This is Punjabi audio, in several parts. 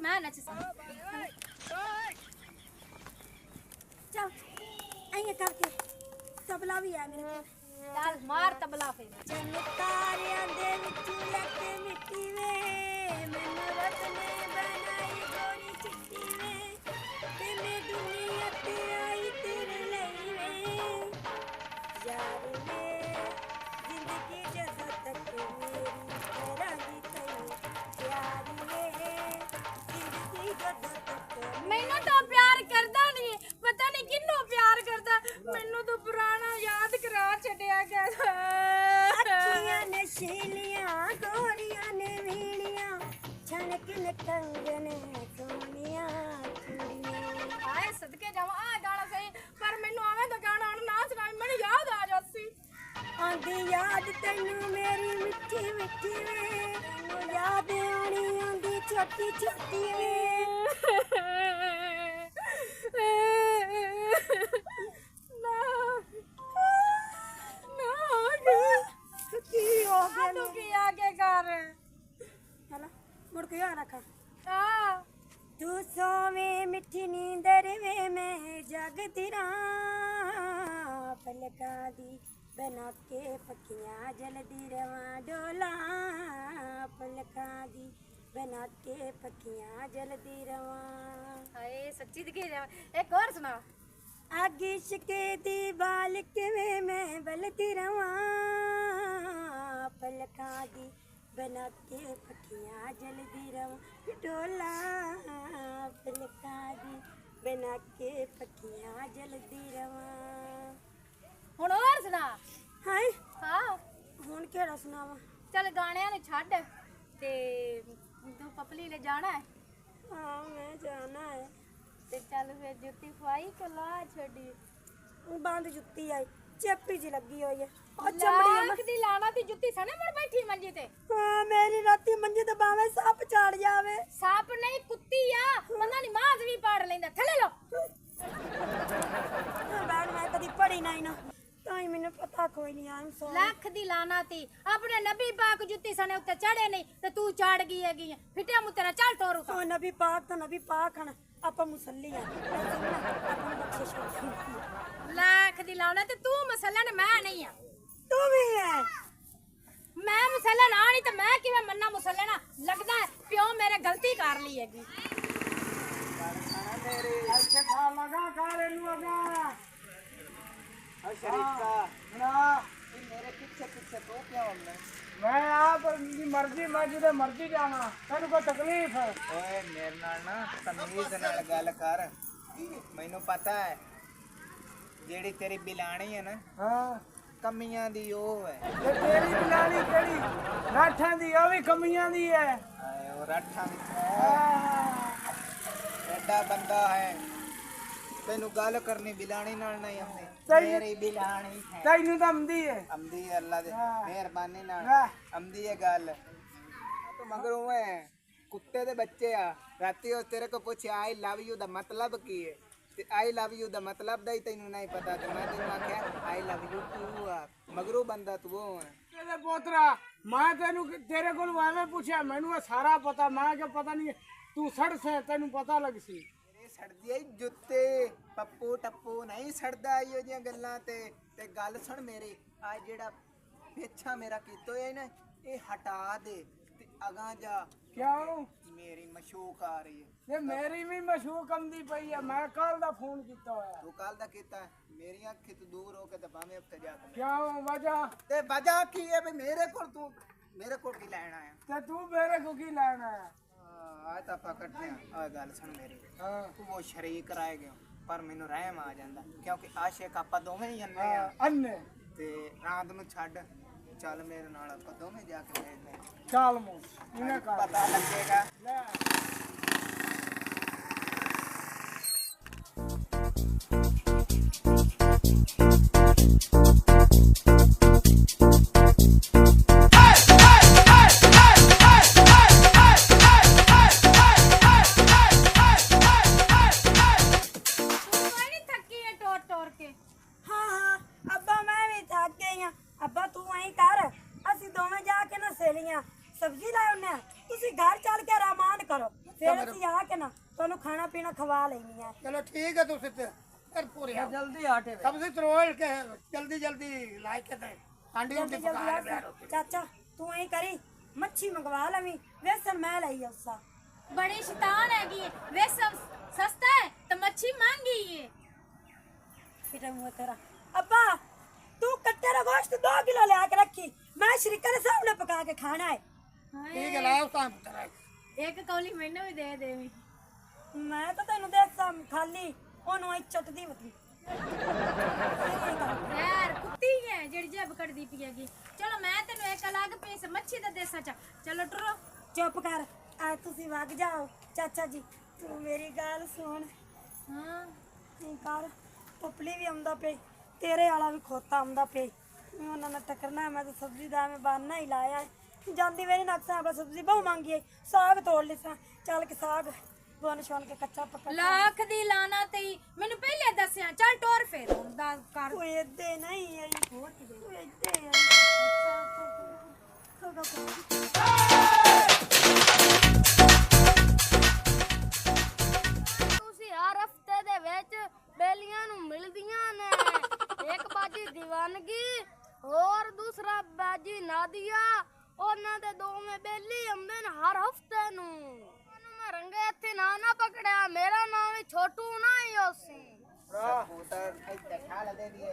मैं नच चल आइए करके तबला भी है मेरे को चल मार तबला फिर चन तारियां दे विच लग मिट्टी वे मैनू रब ने बनाई गोरी चिट्टी वे ते मैं दुनिया ते आई तेरे लई वे यार वे जिंदगी जदों तक मेरी करांगी तैनू प्यार वे जिंदगी जदों तक मैनू तो प्यार करदा नहीं पता नहीं किन्नू प्यार करदा मैनू तो पुराना याद करा छड्या गया अखियां नशीलियां गोरियां ने वीलियां छनक न कंगन सोनिया चूड़ियां आए सदके जावा आ गाना सही पर मैनू आवे तो गाना ना सुनाई मैनू याद आ जासी आंदी याद तैनू मेरी मिठी मिठी वे तैनू याद आनी आंदी छोटी छोटी वे की हो गया तू की आगे कर चला मुड़ के आ रखा आ तू सोवे मिठी नींदर वे मैं जगती रहां पलकां दी बना के पखियां जलदी रवां डोला पलकां दी बना के पखियां जलदी रवां हाय सच्ची दिखे जा एक और सुना अग इश्के दी बालिक में मैं बलती रवां पलकां दी बना के पखियां जलदी रवां डोला पलकां दी बना के पखियां जलदी रवां ਹੁਣ ਹੋਰ ਸੁਣਾ हाय ਹਾਂ ਹੁਣ ਕਿਹੜਾ ਸੁਣਾਵਾਂ ਚੱਲ ਗਾਣਿਆਂ ਨੂੰ ਛੱਡ ਤੇ ਤੂੰ ਪਪਲੀ ਲੈ ਜਾਣਾ ਹੈ हाँ मैं जाना है ਤੇ ਚੱਲ ਫਿਰ ਜੁੱਤੀ ਖਵਾਈ ਕਿ ਲਾ ਛੱਡੀ बंद जुत्ती आई चेपी जी लगी हुई है और चमड़ी ਲੱਖ ਦੀ ਲਾਣਾ ਦੀ ਜੁੱਤੀ ਸਣੇ ਮੜ ਬੈਠੀ ਮੰਜੀ ਤੇ हाँ मेरी राती मंजे तो बावे सप चाड़ जावे ਸੱਪ ਨਹੀਂ ਕੁੱਤੀ ਆ ਮੰਨਾ ਨਹੀਂ ਮਾਸ ਵੀ ਪਾੜ ਲੈਂਦਾ ਥੱਲੇ ਲੋ बैठ मैं कदी पढ़ी नहीं ना ताई मैंने पता कोई नहीं आई एम सॉरी ਲੱਖ ਦੀ ਲਾਣਾ ਤੀ ਆਪਣੇ ਨਬੀ ਪਾਕ ਜੁੱਤੀ ਸਣੇ ਉੱਤੇ ਚੜੇ ਨਹੀਂ ਤੇ ਤੂੰ ਚੜ ਗਈ ਹੈਗੀ ਫਿੱਟਿਆ ਮੂੰ ਤੇਰਾ ਚੱਲ ਟੋਰੂ ओ नबी पाक तो नबी पाक हन आपा मुसल्ली है अपन बख्शिश ਲੱਖ ਦੀ ਲਾਉਣਾ ਤੇ ਤੂੰ ਮਸਲਨ ਮੈਂ ਨਹੀਂ ਆ तू भी है ਮੈਂ ਮੁਸਲਨ ਆ ਨਹੀਂ ਤੇ ਮੈਂ ਕਿਵੇਂ ਮੰਨਾ ਮੁਸਲਨ ਲੱਗਦਾ ਹੈ ਪਿਓ ਮੇਰੇ ਗਲਤੀ ਕਰ ਲਈ ਹੈਗੀ अच्छे खा लगा कारे लगा शरीफा ना मेरे पीछे पीछे तो क्या होना मैं आप मर्जी मैं जिधर मर्जी जाना तेन को तकलीफ है ओए मेरे नाल ना तमीज नाल गल कर मैनू पता है जेड़ी तेरी बिलानी है ना हाँ कमियां दी ओ है ते तेरी बिलानी केड़ी राठा दी ओ भी कमियां दी है आए ओ राठा हाँ। एडा बंदा है तेनू गल करनी बिलानी नाल नहीं आंदी सही। मेरी बिलानी है तैनू तो आंदी है आंदी है अल्लाह दे हाँ। मेहरबानी नाल वाह। आंदी है गल तो मगर ओए कुत्ते दे बच्चे आ राती ओ तेरे को पूछे आई लव यू दा मतलब की है ते आई लव यू दा मतलब दा ही तैनू नहीं पता ते मैं तेनू आख्या आई लव यू टू आ मगरू बंदा तू वो है तेरे पोतरा मैं तेनू तेरे को वाले पूछा मैनू सारा पता मैं क्या पता नहीं तू सड़ से तेनू पता लग सी मेरे सड़दी आई जुत्ते पप्पू टप्पू नहीं सड़दा इहो जियां गल्लां ते गल सुन मेरी आ जेड़ा पेछा मेरा कीतो है ना ये हटा दे ते अगां जा क्यों मेरी मशूक आ रही है ये मेरी भी मशहूर कमदी पई है मैं कल दा फोन कीता होया तू कल दा कीता है मेरी अखी तो दूर हो के ते भाਵੇਂ ਉੱਤੇ ਜਾ ਕੇ क्यों वजह ते वजह की है भी मेरे को तू मेरे को की लेना है ते तू मेरे को की लेना है आज ਤਾਂ ਆਪਾਂ ਇਕੱਠੇ ਆ ਆ ਗੱਲ ਸੁਣ ਮੇਰੀ हाँ ਤੂੰ ਉਹ ਸ਼ਰੀਕ ਰਾਏ ਗਿਆ ਪਰ ਮੈਨੂੰ ਰਹਿਮ ਆ ਜਾਂਦਾ ਕਿਉਂਕਿ ਆਸ਼ਿਕ ਆਪਾਂ ਦੋਵੇਂ ਹੀ ਅੰਨੇ ਆ अन्ने ਤੇ ਰਾਤ ਨੂੰ ਛੱਡ ਚੱਲ ਮੇਰੇ ਨਾਲ ਆਪਾਂ ਦੋਵੇਂ ਜਾ ਕੇ ਵੇਖਦੇ ਹਾਂ चाल मो इन्हें का ਪਤਾ ਲੱਗੇਗਾ ले ਤੂੰ ਨਹੀਂ ਥੱਕੀ ਹੈ ਟੋਰ ਟੋਰ ਕੇ हाँ हाँ अब्बा मैं भी थक गई हाँ अब्बा तू वहीं कर असी दोवें जाके ना सहेलियां सब्जी लाए उन्हें तुसी घर चल के रहमान करो ਫਿਰ ਅਸੀਂ ਆ ਕੇ ਨਾ ਤੁਹਾਨੂੰ ਖਾਣਾ ਪੀਣਾ ਖਵਾ ਲੈਣੀ ਆ चलो ठीक है तो फिर कर पूरे आओ। जल्दी आटे सबसे त्रोल के जल्दी जल्दी लाई के दे हांडी ਜਲਦੀ उंडी पका ले ਜਲਦੀ ਆ। ਚਾਚਾ ਤੂੰ ਐਂ ਕਰੀ ਮੱਛੀ ਮੰਗਵਾ ਲਵੀਂ ਵੇਸਣ ਮੈਂ ਲਈ ਉਸਾ बड़ी शैतान हैगी है वे सब सस्ता है तो मच्छी महंगी है फिर मुंह तेरा अब्बा तू कट्टे का गोश्त 2 किलो ले आके रखी मैं श्रीकर के सामने पका के खाना है ठीक है लाओ काम तेरा एक कौली मैंने भी दे देवी मैं तो तेन देसा खाली ओनू आई चटदी वती यार कुत्ती है जेड़ी जेब कट दी पिएगी चलो मैं तेनु एक अलग पीस मच्छी दा देसा चलो टुरो चुप कर आ तुसी वग जाओ चाचा जी तू मेरी गल सुन हां नहीं कर पपली भी आंदा पे तेरे वाला भी खोता आंदा पे मैं उन्हां नाल टकरना है, मैं तो सब्जी दा में बहाना ही लाया है जांदी वेरी नक्सा बस सब्जी बहु मांगी है साग तोड़ लिसा चल के साग बन छन के कच्चा पक्का लाख दी लाना तेई मैनू पहले दसया चल टोर फेर दा कर कोई इदे नहीं है कोई इदे है ਤੁਸੀਂ ਹਰ ਹਫਤੇ ਦੇ ਵਿੱਚ ਬੇਲੀਆਂ ਨੂੰ ਮਿਲਦੀਆਂ ਨੇ ਇੱਕ ਬਾਜੀ ਦੀਵਾਨਗੀ ਹੋਰ ਦੂਸਰਾ ਬਾਜੀ ਨਾਦੀਆ ਉਹਨਾਂ ਦੇ ਦੋਵੇਂ ਬੇਲੀ ਆਉਂਦੇ ਨੇ ਹਰ ਹਫਤੇ ਨੂੰ ਉਹਨੂੰ ਮੈਂ ਰੰਗੇ ਹੱਥੀ ਨਾ ਪਕੜਿਆ ਮੇਰਾ ਨਾਮ ਵੀ ਛੋਟੂ ਨਾ ਹੀ ਹੋਸੀ कबूतर इत्ते ख्याल दे दिए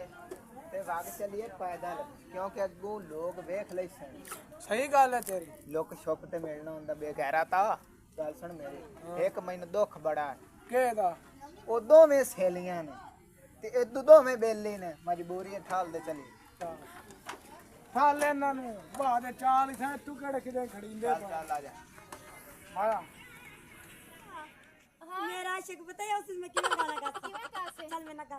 ते भाग चलिए पैदल क्योंकि अगू लोग वेख ले सन सही गल है तेरी लोग छुप ते मिलना हुंदा बेगैरा ता गल सुन मेरी एक मैनू दुख बड़ा है के दा ओ दोवें सहेलियां ने ते ए दोवें बेली ने मजबूरी ठाल दे चली खा लेना नु बादे चाल इथे तू केड़े किदे खड़ींदे चल चल आ जा माया मेरा आशिक पता है उसमें कितना गाना गाता है चल मैं गा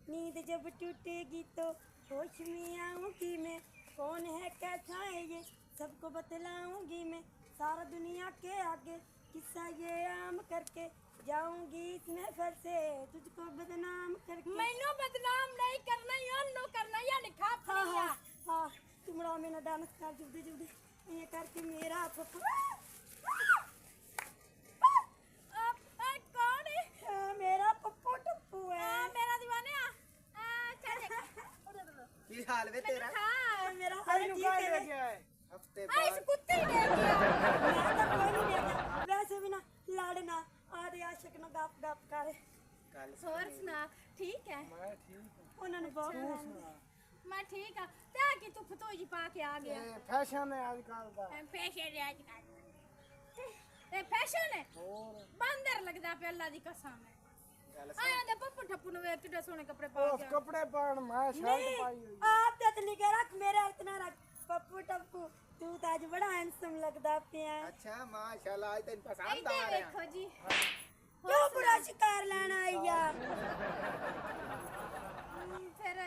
नींद जब टूटेगी तो होश में आऊंगी मैं कौन है कैसा है ये सबको बतलाऊंगी मैं सारा दुनिया के आगे किस्सा ये आम करके जाऊंगी इसमें फिर से तुझको बदनाम करके मैनू बदनाम नहीं करना योनो करना या निखा हाँ हाँ हाँ तुमरा मेरा डांस कर जल्दी जल्दी ये करके मेरा पप्पू कौन है मेरा पप्पू टप्पू है मेरा दीवाने चल देख की हाल वे तेरा हां मेरा तेनू काहे लगे है हफ्ते इस बाद कुत्ते ने दिया मैं तो कोई नहीं देखा वैसे भी ना लड़ना आधे आशिक ना गप गप करे गल और सुना ठीक है मैं ठीक हूं उन्होंने बहुत मैं ठीक है त्या कि तू फतोई पा के आ गया ये फैशन है आजकल दा फैशन है आजकल ए फैशन है और बंदर लगदा पे अल्लाह दी कसम है गल आया दे पप्पू ठप्पू ने वे किड्डे सोने कपड़े पा उस के कपड़े पहन मैं शर्ट पाई हुई आप ततली के रख मेरे हाथ ना रख पप्पू टप्पू तू तो आज बड़ा हैंडसम लगदा पिया अच्छा माशाल्लाह आज तेन पसंद आ इधर रहा देखो जी क्यों बुरा शिकार लेना आईया फिर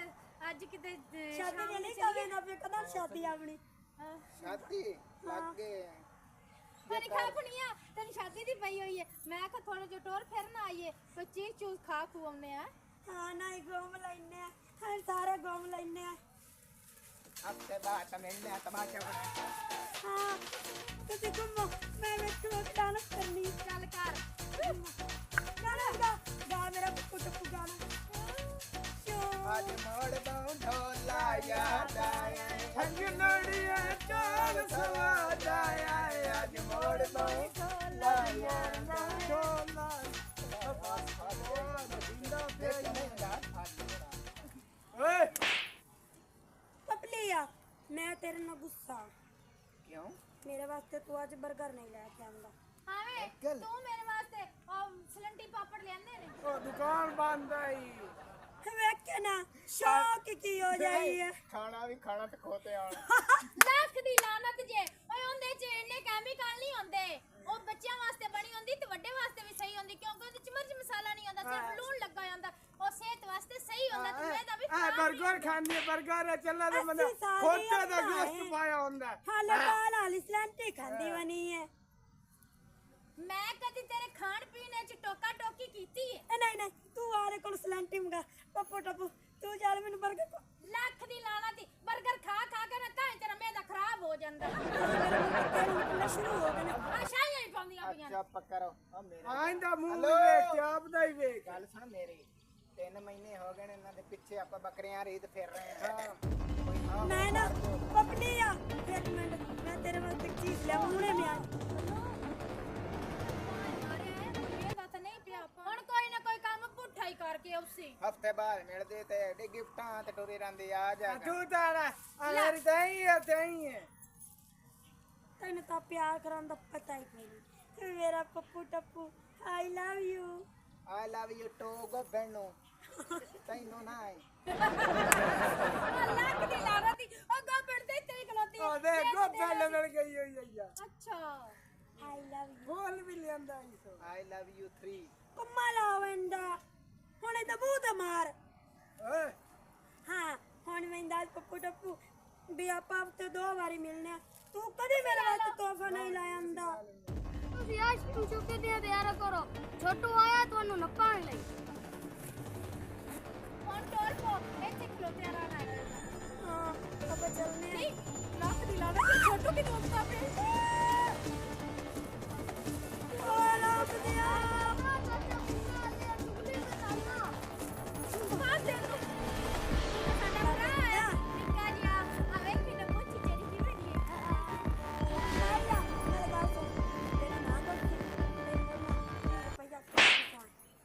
आज किते शादी के नहीं कवे ना पे कदर शादी अपनी शादी लग गए पर खा पुनिया तेरी शादी दी पई हुई है मैं का थोड़ा जो टोर फिरना आइए कोई चीज चूज खा खू हमने है हाँ ना गोम लेने हम सारे गोम लेने हफ्ते बाद मिलने तमाशा बना हाँ तुझे घूमो मैं बैठू डांस करनी चल कर गाना गा गा मेरा पप्पू टप्पू गाना आज मोड़ बाऊ ढोला याद आया ठग लड़िए चाल सवाद आया आज मोड़ बाऊ ढोला याद आया डोला ओए पपलिया मैं तेरे ना गुस्सा क्यों मेरे वास्ते तू आज बर्गर नहीं लेके आंदा हां वे चल। तू मेरे वास्ते सलंटी पापड़ ले आंदे ने ओ दुकान बंद आई वेख के ना शौक की हो जाई है खाना भी खाना ते खोते आन ਲੱਖ ਦੀ ਲਾਨਤ ਜੇ ਓਏ ਉਹਦੇ ਚ ਇੰਨੇ ਕੈਮੀਕਲ ਨਹੀਂ ਹੁੰਦੇ ਉਹ ਬੱਚਿਆਂ ਵਾਸਤੇ ਬਣੀ ਹੁੰਦੀ ਤੇ ਵੱਡੇ ਵਾਸਤੇ ਵੀ ਸਹੀ ਹੁੰਦੀ ਕਿਉਂਕਿ ਉਹਦੇ ਚ ਮਿਰਚ ਮਸਾਲਾ ਨਹੀਂ ਹੁੰਦਾ ਸਿਰਫ ਲੂਣ ਲੱਗਾ ਹੁੰਦਾ ਉਹ ਸਿਹਤ ਵਾਸਤੇ ਸਹੀ ਹੁੰਦਾ ਤੇ ਇਹਦਾ ਵੀ ਆ 버ਗਰ ਖਾਣੀ ਹੈ 버ਗਰ ਚੱਲਾ ਦੇ ਬੰਦਾ ਅਸੀਂ ਸਾਰੇ ਖੋਤੇ ਦਾ ਬਣਾਏ। ਗੋਸ਼ਤ ਪਾਇਆ ਹੁੰਦਾ हाले काल हाली सलांटी खांदी बनी है ਮੈਂ ਕਦੀ ਤੇਰੇ ਖਾਣ ਪੀਣੇ ਚ ਟੋਕਾ ਟੋਕੀ ਕੀਤੀ ਹੈ ए नहीं नहीं तू आरे कोल सलांटी मंगा पप्पू टप्पू तू चल मैनू बर्गर को ਲੱਖ ਦੀ ਲਾਨਤ 버ਗਰ ਖਾ ਖਾ ਕੇ ਨਾ ਤਾਂ ਤੇਰਾ ਮੈਦਾ ਖਰਾਬ ਹੋ ਜਾਂਦਾ मेरे मुंह पे तेल निकलना शुरू हो गए ना ਆ ਸ਼ਾਹੀਆਂ ਹੀ ਪਾਉਂਦੀਆਂ ਪਈਆਂ ਚੁੱਪ ਕਰੋ ਉਹ ਮੇਰੇ ਆਇੰਦਾ ਮੂੰਹ ਹੈਲੋ। ਵੇਖ ਤੇ ਆਪਦਾ ਹੀ ਵੇਖ। ਗੱਲ ਸੁਣ ਮੇਰੀ 3 ਮਹੀਨੇ ਹੋ ਗਏ ਨੇ ਇਹਨਾਂ ਦੇ ਪਿੱਛੇ ਆਪਾਂ ਬੱਕਰੀਆਂ ਰੀਤ ਫਿਰ ਰਹੇ ਹਾਂ ਕੋਈ ਹਾਂ ਮੈਂ ਨਾ ਪਪਲੀ ਆ ਇੱਕ ਮਿੰਟ ਮੈਂ ਤੇਰੇ ਵਾਸਤੇ ਇੱਕ ਚੀਜ਼ ਲੈ ਹੁਣੇ ਮੈਂ ਆਈ। ਹੁਣ ਕੋਈ ਨਾ ਕੋਈ ਕੰਮ ਪੁੱਠਾ ਹੀ ਕਰਕੇ ਉਸੇ ਹਫਤੇ ਬਾਅਦ ਮਿਲਦੇ ਤੇ ਐਡੇ ਗਿਫਟਾਂ ਤੇ ਟੁਰੇ ਰਹਿੰਦੇ ਆ ਜਾ ਤੂੰ ਤਾਂ ਮੇਰੀ ਤਾਂ ਹੀ ਹੈ ਤੇ ਹੀ ਹੈ। ਤੈਨੂੰ ਤਾਂ ਪਿਆਰ ਕਰਨ ਦਾ ਪਤਾ ਹੀ ਕੋਈ ਨਹੀਂ ਤੇ ਮੇਰਾ Pappu Tappu I love you. I love you too ਗੱਬਣੋ ਤੈਨੂੰ ਨਾ ਆਏ ਅੱਲਾ ਦੀ ਲਾਣਾ ਦੀ ਉਹ ਗੱਬੜ ਦੇ ਤੇਰੀ ਖਲੋਤੀ ਉਹ ਦੇ ਗੋਪਾ ਲਗੜ ਗਈ ਹੋਈ ਹੈ। ਅੱਛਾ ਆਈ ਲਵ ਯੂ। ਬੋਲ ਵੀ ਲਿਆਂਦਾ ਹੀ ਸੋ। I love you 3 ਕੁੰਮਾ ਲਾਵੰਦਾ ਹੁਣੇ ਤਾਂ ਮੂੰਹ ਤੇ ਮਾਰ। ਓਏ ਹਾਂ ਹੁਣ ਮੈਂ ਦੱਸ ਪੱਪੂ ਟੱਪੂ ਵੀ ਆਪਾਂ ਹਫ਼ਤੇ 2 ਵਾਰੀ ਮਿਲਨੇ ਆ। ਤੂੰ ਕਦੇ ਮੇਰੇ ਵਾਸਤੇ ਤੋਹਫਾ ਨਹੀਂ ਲੈ ਆਂਦਾ। ਤੁਸੀਂ ਆਸ਼ ਨੂੰ ਚੁੱਕੇ ਦੇ ਦਿਆਰਾ ਕਰੋ ਛੋਟੂ ਆਇਆ ਤੁਹਾਨੂੰ ਨੱਪਾਣ ਲਈ ਹੁਣ ਟੋਰ ਪੋ ਇੱਥੇ ਖਲੋਤਿਆ ਰਹਿਣਾ ਹੈ। ਹਾਂ ਆਪਾਂ ਚੱਲਨੇ ਆ। ਨਹੀਂ ਲੱਖ ਦੀ ਲਾਣਾ ਕਿ ਛੋਟੂ ਕੀ ਦੋਸਤ ਆਪਣੇ ਓ ਲੋਕ ਦਿਆ ਬਾਤ ਦੇ ਨੂੰ ਸਾਡਾ ਭਰਾ ਹੈ ਨਿੱਕਾ ਜਿਹਾ ਆ ਵੇਖ ਵੀ ਨਾ ਪੁੱਛੀ ਜਿਹੜੀ ਕਿਵੇਂ ਦੀ ਹੈ ਆਇਆ ਮੇਰੇ ਗੱਲ ਸੁਣ ਤੇਰਾ ਨਾਮ ਦੱਸ ਰੁਪਈਆ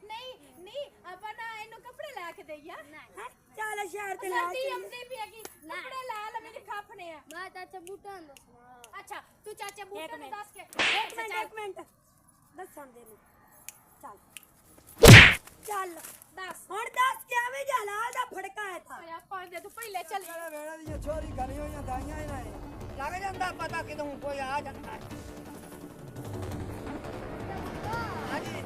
ਨਹੀਂ ਨਹੀਂ ਆਪਾਂ ਨਾ ਇਹਨੂੰ ਕੱਪੜੇ ਲੈ ਕੇ ਦਈਆ ਹੈ ਚੱਲ ਸ਼ਹਿਰ ਤੇ ਲਾ ਸਰਦੀ ਆਉਂਦੀ ਵੀ ਹੈਗੀ ਕੱਪੜੇ ਲੈ ਲੈ ਮੇਰੇ ਖਾਫਨੇ ਆ ਮੈਂ ਚਾਚਾ ਬੂਟਾ ਨੂੰ ਦੱਸਣਾ ਅੱਛਾ ਤੂੰ ਚਾਚਾ ਬੂਟਾ ਨੂੰ ਦੱਸ ਕੇ ਇੱਕ ਮਿੰਟ ਦੱਸਣ ਦੇ ਨੂੰ ਚੱਲ ਚੱਲ ਦੱਸ ਹੁਣ ਦੱਸ ਕੇ ਆਵੇਂ ਜਲਾਲ ਦਾ ਫੜਕਾ ਹੈ ਥਾ ਓਏ ਆਪਾਂ ਦੇ ਤੂੰ ਪਹਿਲੇ ਚੱਲ ਮੇਰੇ ਵੇਲੇ ਦੀਆਂ ਛੋਰੀ ਗਲੀ ਹੋਈਆਂ ਦਾਈਆਂ ਇਹਨਾਂ ਨੇ ਲੱਗ ਜਾਂਦਾ ਪਤਾ ਕਿਦੋਂ ਕੋਈ ਆ ਜਾਂਦਾ ਹੈ। ਹਾਂਜੀ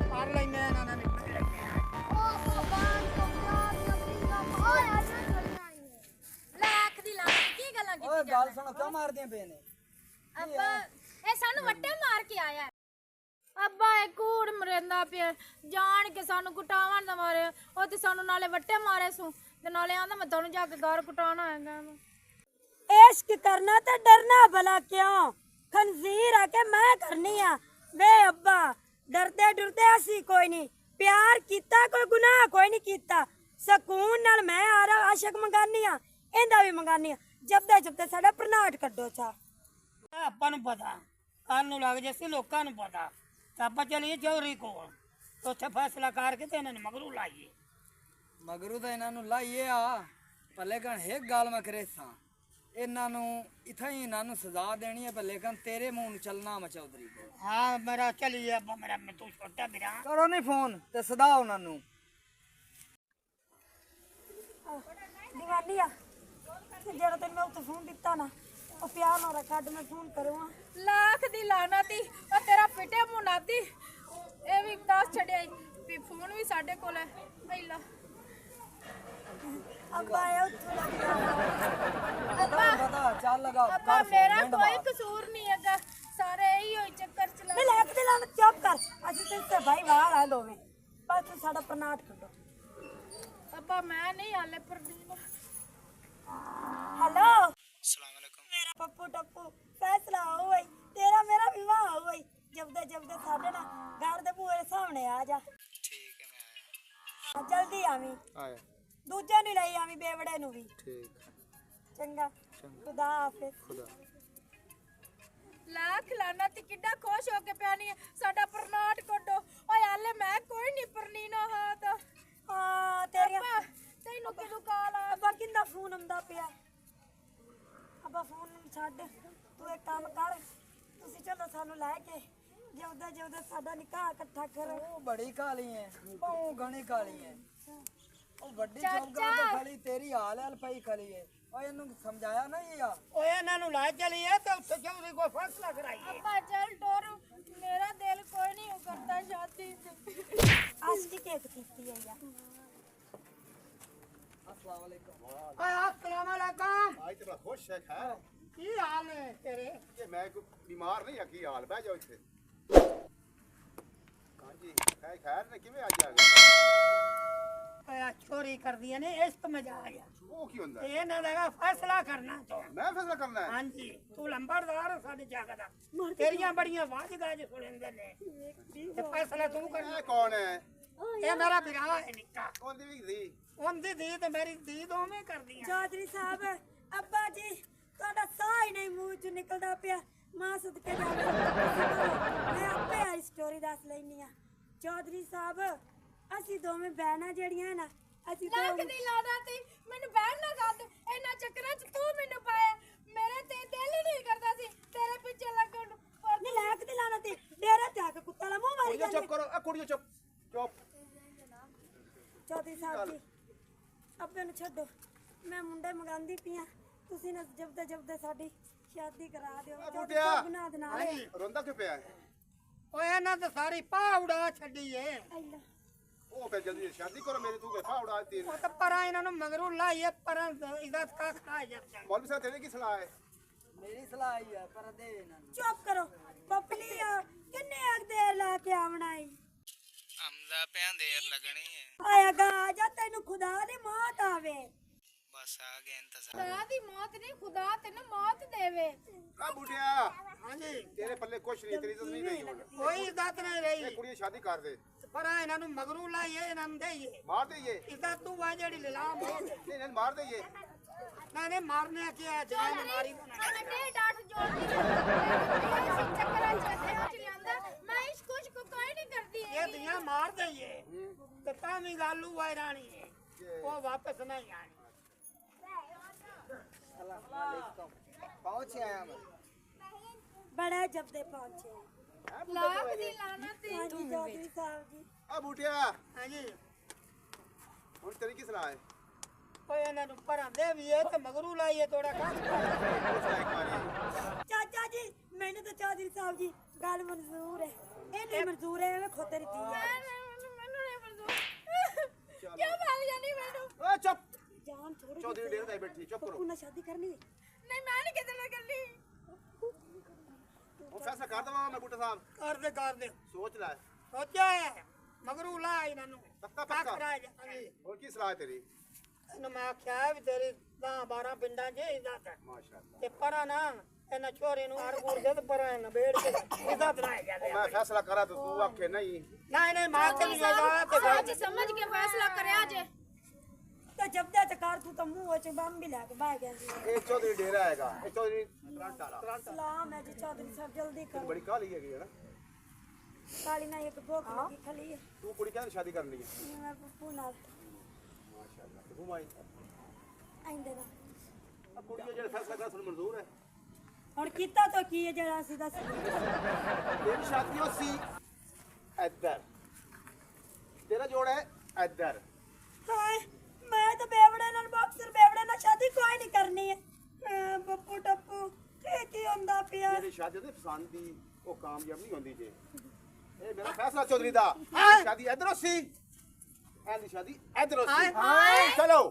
ਕਰ ਲੈਨੇ ਇਹਨਾਂ ਨੇ ਨਿਕਲ ਲੈਨੇ ਲੱਖ ਦੀ ਲਾਣ ਕੀ ਗੱਲਾਂ ਓਏ ਕੀਤੀ ਗੱਲ ਸੁਣ ਕਿਉਂ ਮਾਰਦੀਆਂ ਪਏ ਨੇ ਅੱਬਾ ਇਹ ਸਾਨੂੰ ਵੱਟੇ ਮਾਰ ਕੇ ਆਇਆ ਹੈ। ਅੱਬਾ ਇਹ ਕੂੜ ਮਰਿੰਦਾ ਪਿਆ ਜਾਣ ਕੇ ਸਾਨੂੰ ਕੁਟਾਵਣ ਦਾ ਮਾਰੇ ਉਹ ਤੇ ਸਾਨੂੰ ਨਾਲੇ ਵੱਟੇ ਮਾਰੇ ਸੂ ਤੇ ਨਾਲੇ ਆਂਦਾ ਮੈਂ ਤੁਹਾਨੂੰ ਜਾ ਕੇ ਘਰ ਕੁਟਾਣਾ ਹੈਗਾ इश्क करना तो डरना भला क्यों खंजीर आके मैं करनी आ वे अब्बा डरते डरते असी कोई नहीं प्यार कीता कोई गुनाह कोई नहीं कीता सकून नाल मैं आ रहा आशक मंगानी आ इंदा भी मंगानी आ जबदे साडा प्रनाट कड्डो चा ਆਪਾਂ ਨੂੰ ਪਤਾ ਕੱਲ ਨੂੰ ਲੱਗ ਜੈਸੇ ਲੋਕਾਂ ਨੂੰ ਪਤਾ ਤਾਂ ਆਪਾਂ ਚਲੀਏ ਚੌਰੀ ਕੋਲ ਉੱਥੇ ਫੈਸਲਾ ਕਰਕੇ ਤੇ ਇਹਨਾਂ ਨੂੰ ਮਗਰੂ ਲਾਈਏ ਮਗਰੂ ਤਾਂ ਇਹਨਾਂ ਨੂੰ ਲਾਈਏ ਆ ਪਰ ਲੇਕਿਨ ਇੱਕ ਗੱਲ ਮੈਂ ਕਰੇ ਸਾਂ ਇਹਨਾਂ ਨੂੰ ਇਥੇ ਹੀ ਇਹਨਾਂ ਨੂੰ ਸਜ਼ਾ ਦੇਣੀ ਹੈ ਪਰ ਲੇਕਿਨ ਤੇਰੇ ਮੂੰਹ ਨੂੰ ਚੱਲਣਾ ਮੈਂ ਚੌਧਰੀ ਕੋਲ ਹਾਂ ਮੇਰਾ ਚਲੀਏ ਆਪਾਂ ਮੇਰਾ ਮੈਂ ਤੂੰ ਛੋਟਾ ਮੇਰਾ ਕਰੋ ਨਹੀਂ ਫੋਨ ਤੇ ਸਦਾ ਉਹਨਾਂ ਨੂੰ दीवानी आ जेड़ा तेन मैं उत्ते फोन दिता ना ओ प्यार ना रखा मैं फोन करूँ ਲੱਖ ਦੀ ਲਾਣਾ ਤੀ ਉਹ ਤੇਰਾ ਫਿੱਟੇ ਮੁਨਾਦੀ ਇਹ ਵੀ ਦੱਸ ਛੜਿਆ ਵੀ ਫੋਨ ਵੀ ਸਾਡੇ ਕੋਲ ਹੈ ਪਹਿਲਾ अब्बा ये उत्ते लग ਪਤਾ ਚੱਲ ਲਗਾ ਅੱਬਾ ਮੇਰਾ ਕੋਈ ਕਸੂਰ ਨਹੀਂ ਹੈਗਾ ਸਾਰੇ ਇਹੀ ਹੋਈ ਚੱਕਰ ਚਲਾ मैं लैक दिला चुप कर असि ते भाई बाहर आ दोवे बस तू साडा प्रनाट कड्डो ਅੱਬਾ ਮੈਂ ਨਹੀਂ ਹਾਲੇ ਪਰਦੀਨ हेलो अस्सलाम वालेकुम मेरा पप्पू टप्पू फैसला हो गई तेरा मेरा विवाह हो गई जबदे साडे ना घर दे बूहे सामने आ जा ਠੀਕ ਹੈ ਮੈਂ हाँ, जल्दी आवी ਆਇਆ दूजे नु लई आवी बेवड़े नु भी ਠੀਕ चंगा खुदा हाफिज ਖੁਦਾ ਲੱਖ ਲਾਣਾ ਤੀ ਕਿੱਡਾ ਖੁਸ਼ ਹੋ ਕੇ ਪਿਆਨੀ ਸਾਡਾ ਪਰਨਾਟ ਕੱਢੋ ਓਏ ਹਾਲੇ ਮੈਂ ਕੋਈ ਨਹੀਂ ਪਰਨੀਨਾ ਹਾਂ ਤਾਂ हाँ तेरी ਅੱਬਾ ਤੈਨੂੰ ਕਿਦੋਂ ਕਾਲ ਆ अब्बा किंदा फोन आंदा पिया अब्बा फोन छੱਡ तू एक काम कर तुसी चलो सानू लेके जबदे साडा निकाह इकट्ठा करो ਉਹ ਬੜੀ ਕਾਲੀ ਹੈ ਉਹ ਘਣੀ ਕਾਲੀ ਹੈ ਉਹ ਵੱਡੀ ਚਾਚਾ। ਚੌਂਕਾ ਤੇ ਖੜੀ ਤੇਰੀ ਹਾਲ ਹਾਲ ਪਈ ਖੜੀ ਹੈ ਓਏ ਇਹਨੂੰ ਸਮਝਾਇਆ ਨਹੀਂ ਆ ਓਏ ਇਹਨਾਂ ਨੂੰ ਲੈ ਚਲੀਏ ਤੇ ਉੱਥੇ ਚੌਧਰੀ ਕੋਈ ਫੈਸਲਾ ਕਰਾਈਏ ਅੱਬਾ ਚੱਲ ਟੋਰ ਮੇਰਾ ਦਿਲ ਕੋਈ ਨਹੀਂ ਕਰਦਾ ਸ਼ਾਦੀ आज की केक कीती है यार अस्सलाम वालेकुम ਓਏ अस्सलाम वालेकुम आज तो बड़ा खुश है खैर ਕੀ ਹਾਲ ਹੈ ਤੇਰੇ? ਇਹ ਮੈਂ ਕੋਈ ਬਿਮਾਰ ਨਹੀਂ ਆ ਕੀ ਹਾਲ ਬਹਿ ਜਾਓ ਇੱਥੇ ਹਾਂਜੀ ਖੈਰ ਨੇ ਕਿਵੇਂ ਅੱਜ ਆ ਗਏ ਆ ਚੋਰੀ ਕਰਦੀਆਂ ਨੇ ਇਸ ਤੋਂ ਮਜ਼ਾ ਆ ਗਿਆ ਉਹ ਕੀ ਹੁੰਦਾ ਤੇ ਇਹਨਾਂ ਦਾ ਫੈਸਲਾ ਕਰਨਾ ਤੋਂ ਮੈਂ ਫੈਸਲਾ ਕਰਨਾ ਹੈ ਹਾਂਜੀ ਤੂੰ ਲੰਬੜਦਾਰ ਸਾਡੇ ਜੱਗ ਦਾ ਤੇਰੀਆਂ ਬੜੀਆਂ ਵਾਜ ਗਾਜ ਸੁਣਦੇ ਨੇ ਤੇ ਫੈਸਲਾ ਤੂੰ ਕਰਨਾ ਇਹ ਕੌਣ ਹੈ ਇਹ ਮੇਰਾ ਵਿਰਾਹ ਹੈ ਨਿੱਕਾ ਉਹਦੀ ਵੀ ਧੀ ਉਹਦੀ ਧੀ ਤੇ ਮੇਰੀ ਧੀ ਦੋਵੇਂ ਕਰਦੀਆਂ ਚੌਧਰੀ ਸਾਹਿਬ ਅੱਬਾ ਜੀ ਤੁਹਾਡਾ ਸਾਹ ਹੀ ਨਹੀਂ ਮੂੰਹ ਚ ਨਿਕਲਦਾ ਪਿਆ ਮਾਂ ਸਦਕੇ ਜਾਵੇ ਮੈਂ ਆਪੇ ਆ ਸਟੋਰੀ ਦੱਸ ਲੈਣੀ ਆ ਚੌਧਰੀ ਸਾਹਿਬ ਅਸੀਂ ਦੋਵੇਂ ਬਹਿਣਾ ਜਿਹੜੀਆਂ ਨਾ ਅਸੀਂ ਲੱਖ ਦੀ ਲਾਣਾ ਤੇ ਮੈਨੂੰ ਬਹਿਣ ਨਾ ਕਰ ਇਹਨਾਂ ਚੱਕਰਾਂ 'ਚ ਤੂੰ ਮੈਨੂੰ ਪਾਇਆ ਮੇਰੇ ਤੇ ਦਿਲ ਹੀ ਨਹੀਂ ਕਰਦਾ ਸੀ ਤੇਰੇ ਪਿੱਛੇ ਲੱਗਣ ਨੂੰ ਪਰ ਨਹੀਂ ਲੱਖ ਦੀ ਲਾਣਾ ਤੇ ਡੇਰਾ ਤੇ ਆ ਕੇ ਕੁੱਤਾ ਲਾ ਮੂੰਹ ਮਾਰੀ ਕੁੜੀਓ ਜਾਂਦੇ ਚੁੱਪ ਕਰੋ ਆ ਕੁੜੀਓ ਚੁੱਪ ਚੁੱਪ ਚੌਧਰੀ ਸਾਹਿਬ ਜੀ ਅੱਬੇ ਨੂੰ ਛੱਡੋ ਮੈਂ ਮੁੰਡੇ ਮੰਗਾਂਦੀ ਪਈਆਂ ਤੁਸੀਂ ਨਾ ਜਬਦੇ ਸਾਡੀ ਸ਼ਾਦੀ ਕਰਾ ਦਿਓ ਚੌਧਰੀ ਬੁੱਢਿਆ। ਸਾਹਿਬ ਬਣਾ ਦੇ ਨਾਲ ਰੋਂਦਾ ਕਿਉਂ ਪਿਆ ਹੈ? ਓਏ ਇਹਨਾਂ ਤੇ ਸਾਰੀ ਪਾਉੜਾ ਛੱਡੀ ਏ ਆਈਲਾ ਉਹ ਫਿਰ ਜਲਦੀ ਸ਼ਾਦੀ ਕਰੋ ਮੇਰੀ ਤੂੰ ਵੇਖਾ ਉਡਾ ਦਿੱਤੀ ਉਹ ਤਾਂ ਪਰਾਂ ਇਹਨਾਂ ਨੂੰ ਮਗਰੋਂ ਲਾਈਏ ਪਰਾਂ ਇਜ਼ਤ ਕਾ ਖਾ ਜਾਂਦਾ ਮੌਲਵੀ ਸਾਹਿਬ ਤੇਰੀ ਕੀ ਸਲਾਹ ਹੈ ਮੇਰੀ ਸਲਾਹ ਹੀ ਆ ਪਰ ਦੇ ਇਹਨਾਂ ਨੂੰ ਚੁੱਪ ਕਰੋ ਪਪਲੀ ਆ ਕਿੰਨੇ ਅਗ ਦੇਰ ਲਾ ਕੇ ਆਵਣਾਈ ਹਮਦਾ ਪਿਆਂ ਦੇਰ ਲੱਗਣੀ ਹੈ ਆਇਆ ਗਾ ਆ ਜਾ ਤੈਨੂੰ ਖੁਦਾ ਦੀ ਮੌਤ ਆਵੇ ਬਸ ਆ ਗਏ ਇੰਤਜ਼ਾਰ ਖੁਦਾ ਦੀ ਮੌਤ ਨਹੀਂ ਖੁਦਾ ਤੈਨੂੰ ਮੌਤ ਦੇਵੇ ਆ ਬੁੱਢਿਆ ਹਾਂਜੀ ਤੇਰੇ ਪੱਲੇ ਕੁਛ ਨਹੀਂ ਤੇਰੀ ਇੱਜ਼ਤ ਨਹੀਂ ਰਹੀ ਹੁਣ ਕੋਈ ਇਜ਼ਤ ਨਹੀਂ ਇਹ ਰਹੀ ਕੁੜੀ ਦੀ ਸ਼ਾਦੀ ਕਰ ਦੇ ਪਰਾਂ ਇਹਨਾਂ ਨੂੰ ਮਗਰੋਂ ਲਾਈਏ ਇਹਨਾਂ ਨੂੰ ਦੇਈਏ ਮਾਰ ਦਈਏ ਇਜ਼ਤ ਤੂੰ ਆ ਜਿਹੜੀ ਲਿਲਾਮ ਹੋ ਨਹੀਂ ਇਹਨਾਂ ਨੂੰ ਮਾਰ ਦਈਏ ਨਹੀਂ ਮਾਰਨੇ ਕੀ ਆ ਜਾਨ ਮਾਰੀ ਬਣਾ ਅੱਡੇ ਡਾਟ ਜੋੜਦੀ ਚੱਕਰਾਂ 'ਚ ਲਿਆਂਦਾ ਮੈਂ ਇਸ ਕੁਝ ਕੋ ਕੋਈ ਨਹੀਂ ਕਰਦੀ ਇਹ ਦੀਆਂ ਮਾਰ ਦਈਏ ਤੇ ਤਾਂ ਵੀ ਗਾਲੂ ਵਾਇਰਾਣੀ ਹੈ ਉਹ ਵਾਪਸ ਨਹੀਂ ਆਣੀ ਪਹੁੰਚ ਆਇਆ ਮੈਂ ਬੜਾ ਜਬਦੇ ਪਹੁੰਚੇ ਲੱਖ ਦੀ ਲਾਣਾ ਤੇ ਹਾਂਜੀ ਚੌਧਰੀ ਸਾਹਿਬ ਜੀ ਆ ਬੁੱਢਿਆ ਹਾਂਜੀ ਹੁਣ ਤੇਰੀ ਕੀ ਸਲਾਹ ਹੈ ਓਏ ਇਹਨਾਂ ਨੂੰ ਪਰਾਂ ਦੇ ਵੀ ਇਹ ਤੇ ਮਗਰੂ ਲਾਈਏ ਥੋੜਾ ਕੰਮ ਪੁੱਛ ਲੈ ਇੱਕ ਵਾਰੀ ਚਾਚਾ ਜੀ ਮੈਨੂੰ ਤਾਂ ਚੌਧਰੀ ਸਾਹਿਬ ਜੀ ਗੱਲ ਮਨਜ਼ੂਰ ਹੈ ਇਹਨੇ ਮਨਜ਼ੂਰ ਹੈ ਐਵੇਂ ਖੋਤੇ ਰਹੀ ਹੈ ਮੈਨੂੰ ਨਹੀਂ ਮਨਜ਼ੂਰ ਕਿਉਂ ਭਾਲ ਜਾਨੀ ਮੈਨੂੰ ਓਏ ਚੁੱਪ ਜਾਨ ਥੋੜੀ ਚੌਧਰੀ ਡੇਰ ਤੇ ਬੈਠੀ ਚੁੱਪ ਕਰੋ ਉਹਨਾਂ ਸ਼ਾਦੀ ਕਰਨੀ ਹੈ ਨਹੀਂ ਮੈਂ ਨਹੀਂ ਕਿਤੇ ਨਾ ਕਰਨੀ ਉਹ ਫੈਸਲਾ ਕਰ ਦਵਾਂ ਮੈਂ ਬੁੱਢਾ ਸਾਹਿਬ ਕਰ ਦੇ ਸੋਚ ਲੈ ਸੋਚਿਆ ਹੈ ਮਗਰੂ ਲਾ ਇਹਨਾਂ ਨੂੰ ਪੱਕਾ ਕਾ ਪੱਕਾ ਕਰਾ ਜਾ ਹਾਂਜੀ ਹੋਰ ਕੀ ਸਲਾਹ ਹੈ ਤੇਰੀ ਇਹਨੂੰ ਮੈਂ ਆਖਿਆ ਵੀ ਤੇਰੀ 10-12 ਪਿੰਡਾਂ 'ਚ ਇੱਜ਼ਤ ਹੈ ਮਾਸ਼ਾਅੱਲਾ ਤੇ ਪਰਾਂ ਨਾ ਇਹਨਾਂ ਛੋਰੇ ਨੂੰ ਹਰ ਗੁਰ ਦੇ ਤੇ ਪਰਾਂ ਇਹਨਾਂ ਬੇੜ ਕੇ ਇੱਜ਼ਤ ਨਾ ਜਾਵੇ ਮੈਂ ਫੈਸਲਾ ਕਰਾਂ ਤੇ ਤੂੰ ਆਖੇ ਨਹੀਂ ਨਹੀਂ ਮਾਰ ਕੇ ਨਹੀਂ ਜਾ ਤੇ ਸੋਚ ਸਮਝ ਕੇ ਫੈਸਲਾ ਕਰਿਆ ਜੇ ਤਾਂ ਜਬਦਾ ਚਕਾਰ ਤੂੰ ਤਾਂ ਮੂੰਹ ਚ ਬੰਮ ਵੀ ਲੈ ਕੇ ਬਹਿ ਗਿਆ ਸੀ ਇਹ ਚੌਧਰੀ ਡੇਰਾ ਹੈਗਾ ਇਹ ਚੌਧਰੀ ਕਰੰਟ ਵਾਲਾ ਸਲਾਮ ਹੈ ਜੀ ਚੌਧਰੀ ਸਾਹਿਬ ਜਲਦੀ ਕਰੋ ਬੜੀ ਕਾਲੀ ਹੈਗੀ ਹੈ ਨਾ ਕਾਲੀ ਨਾਲ ਇੱਕ ਭੁੱਖ ਲੱਗੀ ਖਲੀ ਹੈ ਤੂੰ ਕੁੜੀ ਕਹਿੰਦੀ ਸ਼ਾਦੀ ਕਰਨੀ ਹੈ ਮੈਂ ਪੱਪੂ ਨਾਲ ਮਾਸ਼ਾਅੱਲਾ ਤੂੰ ਮਾਈ ਆਇੰਦੇ ਨਾਲ ਆ ਕੁੜੀ ਦਾ ਜਿਹੜਾ ਫੈਸਲਾ ਕਰ ਸੁਣ ਮਨਜ਼ੂਰ ਹੈ ਹੁਣ ਕੀਤਾ ਤਾਂ ਕੀ ਹੈ ਜਿਹੜਾ ਅਸੀਂ ਦੱਸ ਤੇਰੀ ਸ਼ਾਦੀ ਹੋ ਸੀ ਇੱਧਰ ਤੇਰਾ ਜੋੜ ਹੈ ਇੱਧਰ ਹਾਏ ਮੈਂ ਤਾਂ ਬੇਵੜੇ ਨਾਲ ਬਾਕਸਰ ਬੇਵੜੇ ਨਾਲ ਸ਼ਾਦੀ ਕੋਈ ਨਹੀਂ ਕਰਨੀ ਹੈ ਪੱਪੂ ਟੱਪੂ ਇਹ ਕੀ ਹੁੰਦਾ ਪਿਆ ਜਿਹੜੀ ਸ਼ਾਦੀ ਉਹਦੇ ਪਸੰਦ ਦੀ ਉਹ ਕਾਮਯਾਬ ਨਹੀਂ ਹੁੰਦੀ ਜੇ ਇਹ ਮੇਰਾ ਫੈਸਲਾ ਚੌਧਰੀ ਦਾ ਸ਼ਾਦੀ ਇੱਧਰੋਂ ਸੀ ਐਂਦੀ ਸ਼ਾਦੀ ਇੱਧਰੋਂ ਸੀ ਚਲੋ